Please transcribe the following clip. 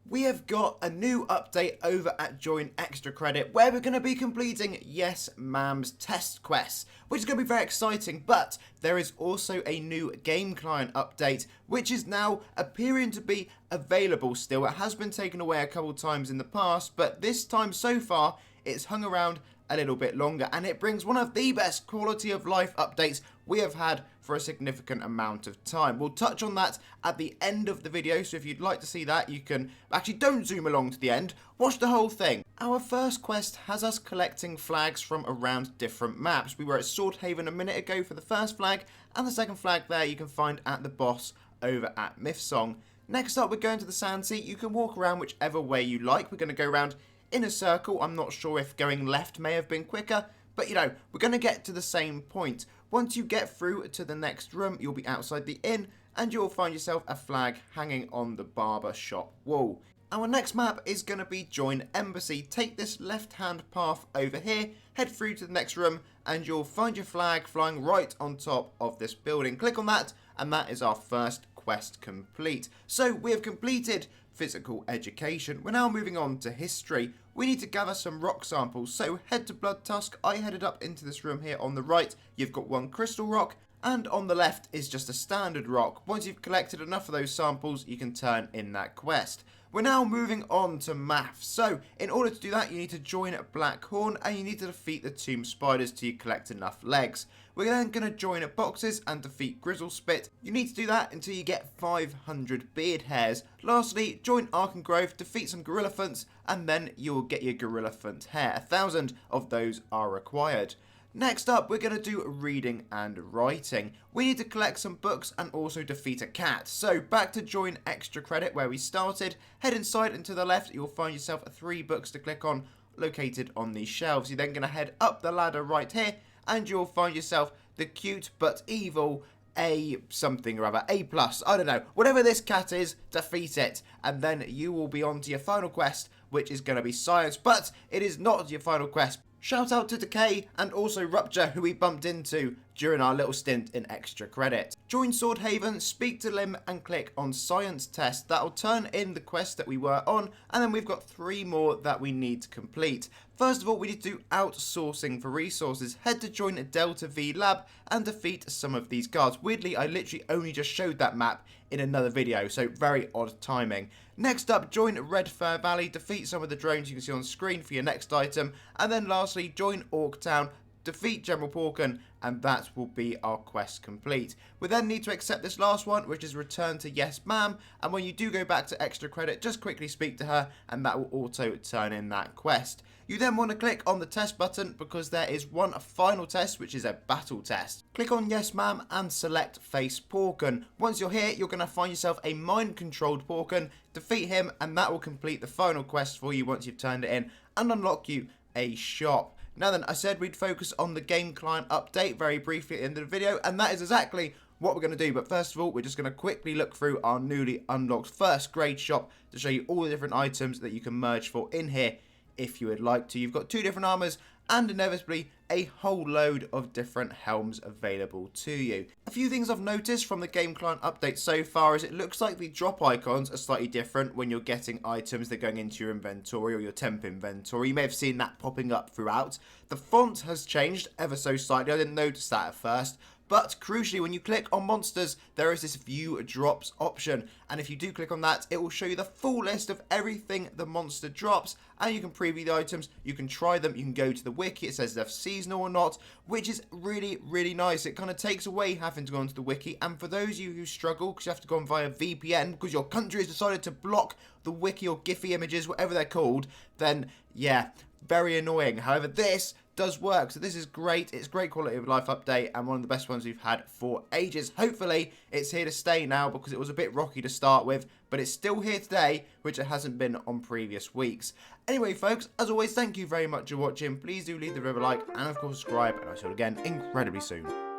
We have got a new update over at Join ExtraCredit where we're going to be completing Yes Ma'am's test quests, which is going to be very exciting, but there is also a new game client update which is now appearing to be available still. It has been taken away a couple times in the past, but this time so far it's hung around a little bit longer, and it brings one of the best quality of life updates we have had for a significant amount of time. We'll touch on that at the end of the video, so if you'd like to see that, you can actually don't zoom along to the end, watch the whole thing. Our first quest has us collecting flags from around different maps. We were at Sword Haven a minute ago for the first flag, and the second flag there you can find at the boss over at Mythsong. Next up, we're going to the Sand Sea. You can walk around whichever way you like. We're going to go around in a circle. I'm not sure if going left may have been quicker, but you know, we're going to get to the same point. Once you get through to the next room, you'll be outside the inn and you'll find yourself a flag hanging on the barber shop wall. Our next map is going to be Join Embassy. Take this left hand path over here, head through to the next room, and you'll find your flag flying right on top of this building. Click on that, and that is our first quest complete. So we have completed physical education. We're now moving on to history. We need to gather some rock samples, so head to Blood Tusk. I headed up into this room here on the right. You've got one crystal rock, and on the left is just a standard rock. Once you've collected enough of those samples, you can turn in that quest. We're now moving on to maths. So in order to do that, you need to join Blackhorn and you need to defeat the tomb spiders till you collect enough legs. We're then going to join boxes and defeat Grizzlespit. You need to do that until you get 500 beard hairs. Lastly, join Arkengrove, defeat some Gorillafants, and then you'll get your Gorillafant hair. 1,000 of those are required. Next up, we're going to do reading and writing. We need to collect some books and also defeat a cat. So back to Join ExtraCredit where we started. Head inside and to the left, you'll find yourself 3 books to click on located on these shelves. You're then going to head up the ladder right here and you'll find yourself the cute but evil A something or other, A+, I don't know. Whatever this cat is, defeat it. And then you will be on to your final quest, which is going to be science, but it is not your final quest. Shout out to Decay and also Rupture, who we bumped into during our little stint in ExtraCredit. Join Sword Haven, speak to Lim and click on Science Test. That'll turn in the quest that we were on, and then we've got 3 more that we need to complete. First of all, we need to do outsourcing for resources. Head to join Delta V Lab and defeat some of these guards. Weirdly, I literally only just showed that map in another video, so very odd timing. Next up, join Red Fur Valley, defeat some of the drones you can see on screen for your next item, and then lastly, join Orktown, defeat General Porkin, and that will be our quest complete. We then need to accept this last one, which is return to Yes Ma'am, and when you do go back to ExtraCredit, just quickly speak to her, and that will auto turn in that quest. You then want to click on the test button because there is one final test, which is a battle test. Click on Yes Ma'am and select Face Porkin. Once you're here, you're going to find yourself a mind-controlled Porkin, defeat him, and that will complete the final quest for you once you've turned it in and unlock you a shop. Now then, I said we'd focus on the game client update very briefly at the end of the video, and that is exactly what we're going to do. But first of all, we're just going to quickly look through our newly unlocked first grade shop to show you all the different items that you can merge for in here if you would like to. You've got 2 different armors and inevitably a whole load of different helms available to you. A few things I've noticed from the game client update so far is it looks like the drop icons are slightly different when you're getting items that are going into your inventory or your temp inventory. You may have seen that popping up throughout. The font has changed ever so slightly. I didn't notice that at first. But crucially, when you click on monsters, there is this view drops option. And if you do click on that, it will show you the full list of everything the monster drops. And you can preview the items, you can try them, you can go to the wiki, it says they're seasonal or not, which is really, really nice. It kind of takes away having to go onto the wiki. And for those of you who struggle, because you have to go on via VPN, because your country has decided to block the wiki or Giphy images, whatever they're called, then yeah, very annoying. However, this does work, so this is great. It's great quality of life update and one of the best ones we've had for ages. Hopefully it's here to stay now because it was a bit rocky to start with, but it's still here today, which it hasn't been on previous weeks. Anyway folks, as always, thank you very much for watching. Please do leave the video a like and of course subscribe, and I'll see you again incredibly soon.